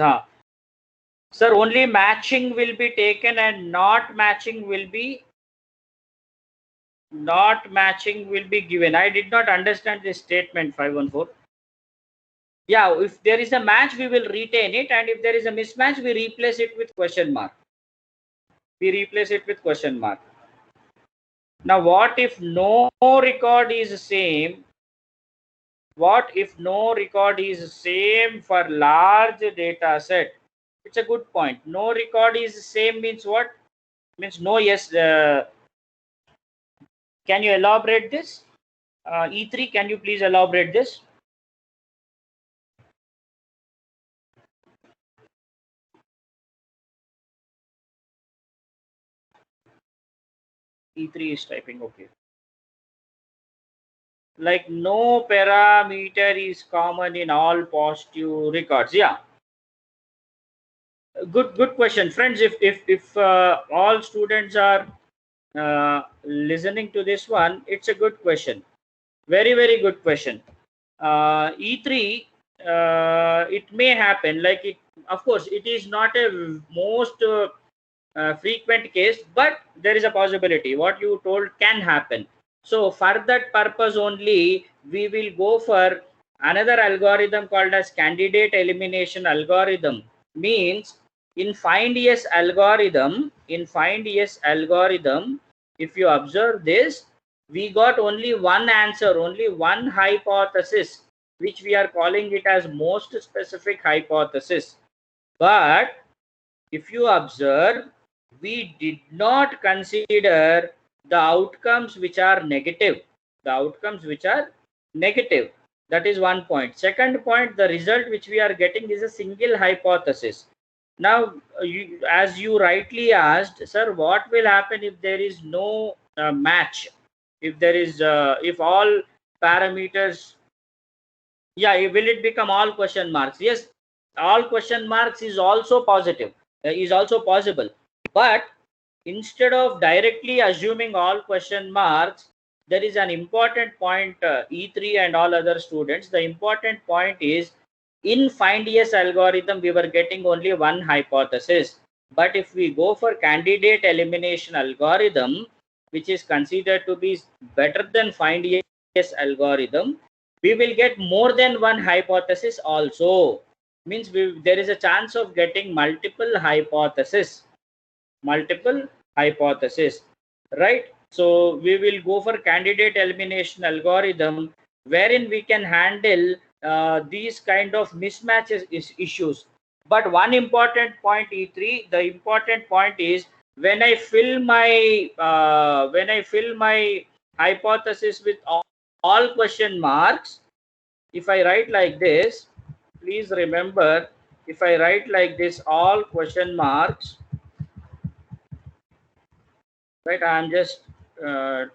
Sir, only matching will be taken and not matching will be given. I did not understand this statement, 514. Yeah, if there is a match, we will retain it, and if there is a mismatch, we replace it with question mark. we replace it with question mark. Now, what if no record is same? What if no record is same for large data set? It's a good point. No record is same means what? Means no, yes. Can you elaborate this? E3, can you please elaborate this? E3 is typing, okay. Like no parameter is common in all positive records. Yeah, good question, friends. If all students are listening to this one, it's a good question. Very good question. E3, it may happen. Like it, of course, it is not a most frequent case, but there is a possibility. What you told can happen. So for that purpose only, we will go for another algorithm called as candidate elimination algorithm. Means in find yes algorithm, if you observe this, we got only one answer, only one hypothesis, which we are calling it as most specific hypothesis. But if you observe, we did not consider the outcomes which are negative. The outcomes which are negative. That is one point. Second point, the result which we are getting is a single hypothesis. Now, as you rightly asked, sir, what will happen if there is no match? If there is, if all parameters, yeah, will it become all question marks? Yes, all question marks is also positive, is also possible. But instead of directly assuming all question marks, there is an important point, E3 and all other students. The important point is in find yes algorithm, we were getting only one hypothesis. But if we go for candidate elimination algorithm, which is considered to be better than find yes algorithm, we will get more than one hypothesis also. Means there is a chance of getting multiple hypothesis, right? So we will go for candidate elimination algorithm, wherein we can handle these kind of mismatches issues. But one important point, E3, the important point is when I fill my hypothesis with all question marks, if I write like this, please remember, if I write like this, all question marks, right? I'm just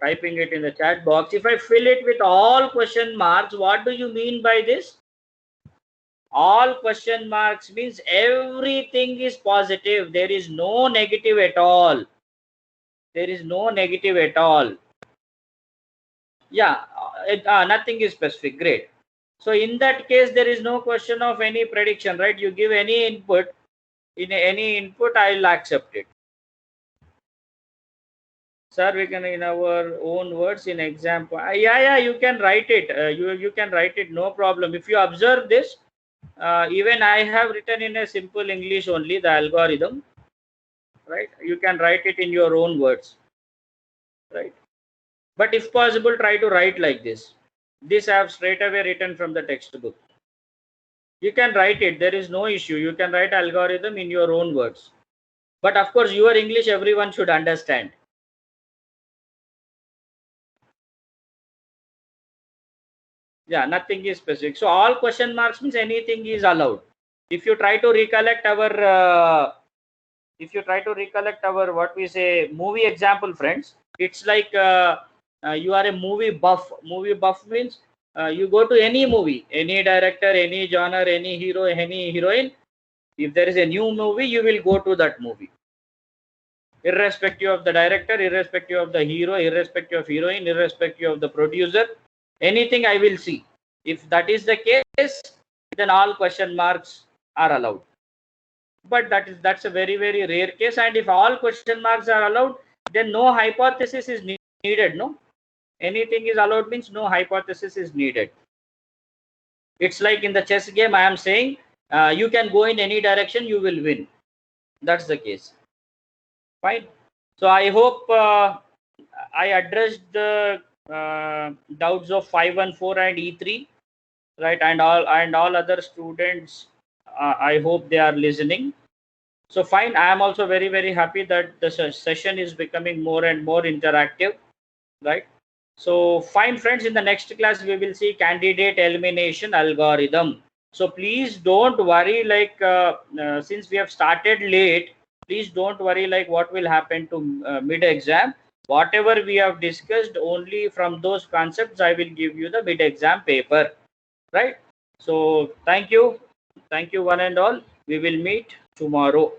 typing it in the chat box. If I fill it with all question marks, what do you mean by this? All question marks means everything is positive. There is no negative at all. There is no negative at all. Yeah, nothing is specific. Great. So in that case, there is no question of any prediction, right? You give any input, in any input, I'll accept it. Sir, we can in our own words in example. Yeah, you can write it. You can write it, no problem. If you observe this, even I have written in a simple English only the algorithm, right? You can write it in your own words, right? But if possible, try to write like this. This I have straight away written from the textbook. You can write it. There is no issue. You can write algorithm in your own words. But of course, your English everyone should understand. Yeah, nothing is specific. So all question marks means anything is allowed. If you try to recollect our what we say movie example, friends, it's like you are a movie buff. Movie buff means you go to any movie, any director, any genre, any hero, any heroine. If there is a new movie, you will go to that movie, irrespective of the director, irrespective of the hero, irrespective of heroine, irrespective of the producer. Anything I will see. If that is the case, then all question marks are allowed. But that's a very rare case. And if all question marks are allowed, then no hypothesis is needed. No, anything is allowed means no hypothesis is needed. It's like in the chess game. I am saying you can go in any direction, you will win. That's the case. Fine. So I hope I addressed the doubts of 514 and E3, right? And all other students. I hope they are listening. So fine. I am also very happy that the session is becoming more and more interactive, right? So fine, friends. In the next class, we will see candidate elimination algorithm. So please don't worry. Like since we have started late, please don't worry. Like what will happen to mid exam? Whatever we have discussed, only from those concepts, I will give you the mid exam paper, right? So thank you one and all. We will meet tomorrow.